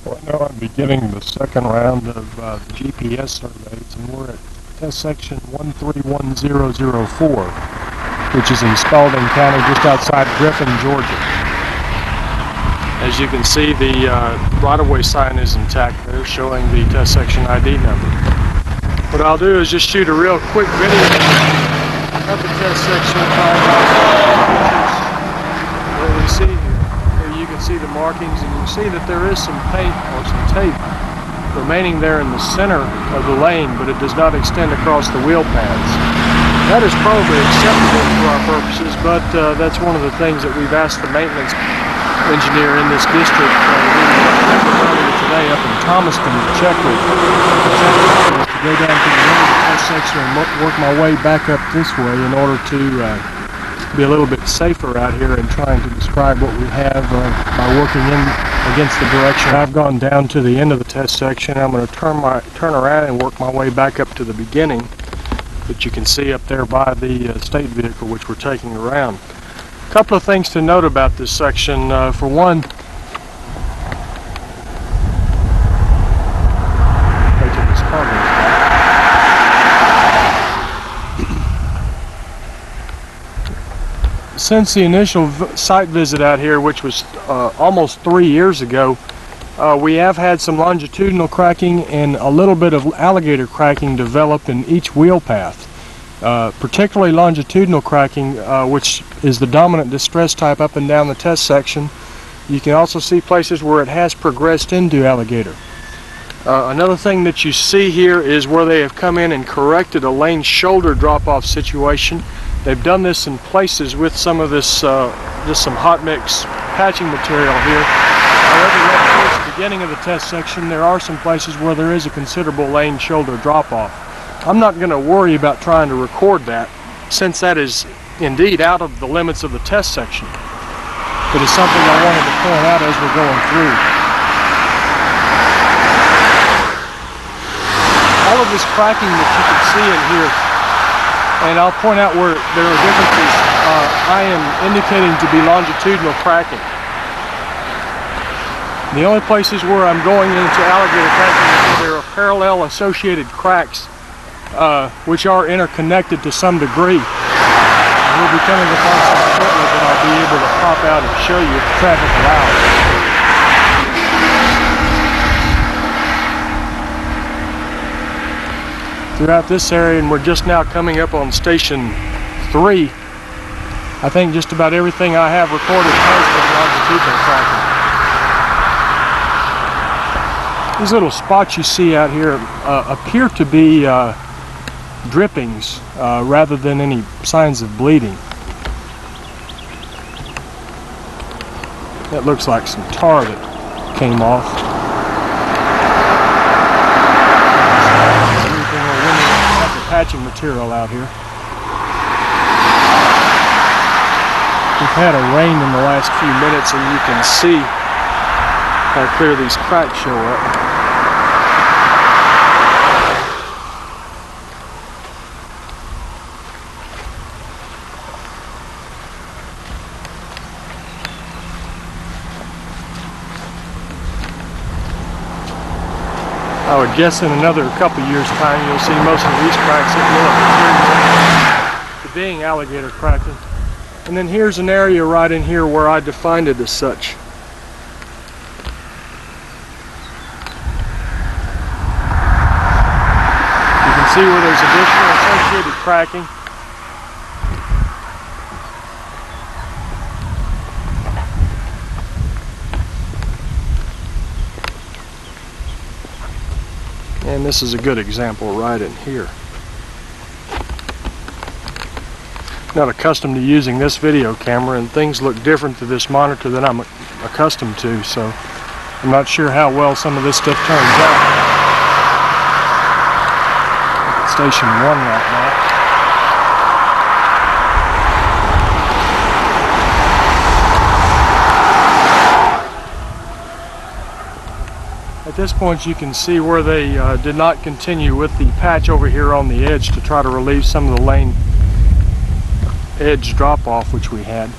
Well, now I'm beginning the second round of the GPS surveys, and we're at test section 131004, which is in Spalding County, just outside Griffin, Georgia. As you can see, the right-of-way sign is intact there, showing the test section ID number. What I'll do is just shoot a real quick video of the test section, where we see here. You can see the markings, and you see that there is some paint or some tape remaining there in the center of the lane, but it does not extend across the wheel paths. That is probably acceptable for our purposes, but that's one of the things that we've asked the maintenance engineer in this district earlier today up in Thomaston to check with, to go down to the end of the test section and work my way back up this way in order to be a little bit safer out here and trying to describe what we have by working in against the direction. I've gone down to the end of the test section. I'm going to turn around and work my way back up to the beginning that you can see up there by the state vehicle which we're taking around. A couple of things to note about this section. For one, since the initial site visit out here, which was almost 3 years ago, we have had some longitudinal cracking and a little bit of alligator cracking develop in each wheel path. Particularly longitudinal cracking, which is the dominant distress type up and down the test section. You can also see places where it has progressed into alligator. Another thing that you see here is where they have come in and corrected a lane shoulder drop-off situation. They've done this in places with some of this, just some hot mix patching material here. However, right towards the beginning of the test section, there are some places where there is a considerable lane shoulder drop-off. I'm not going to worry about trying to record that, since that is indeed out of the limits of the test section. But it's something I wanted to point out as we're going through. All of this cracking that you can see in here, and I'll point out where there are differences, I am indicating to be longitudinal cracking. The only places where I'm going into alligator cracking is where there are parallel associated cracks, which are interconnected to some degree. We'll be coming upon some shortly that I'll be able to pop out and show you if traffic allows. Throughout this area, and we're just now coming up on station 3, I think just about everything I have recorded has been longitudinal cracking. These little spots you see out here appear to be drippings rather than any signs of bleeding. That looks like some tar that came off. Patching material out here. We've had a rain in the last few minutes, and you can see how clear these cracks show up. I would guess in another couple years' time you'll see most of these cracks that will appear to being alligator cracking. And then here's an area right in here where I defined it as such. You can see where there's additional associated cracking. And this is a good example right in here. Not accustomed to using this video camera, and things look different to this monitor than I'm accustomed to, so I'm not sure how well some of this stuff turns out. Station 1 right now. At this point you can see where they did not continue with the patch over here on the edge to try to relieve some of the lane edge drop-off which we had.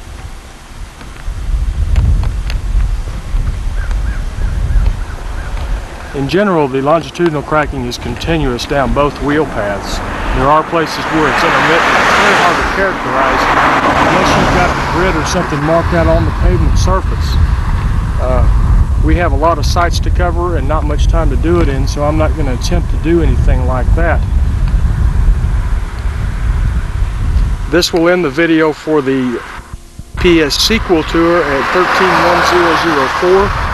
In general, the longitudinal cracking is continuous down both wheel paths. There are places where it's intermittent. It's very hard to characterize unless you've got a grid or something marked out on the pavement surface. We have a lot of sites to cover and not much time to do it in, so I'm not going to attempt to do anything like that. This will end the video for the PS Sequel Tour at 131004.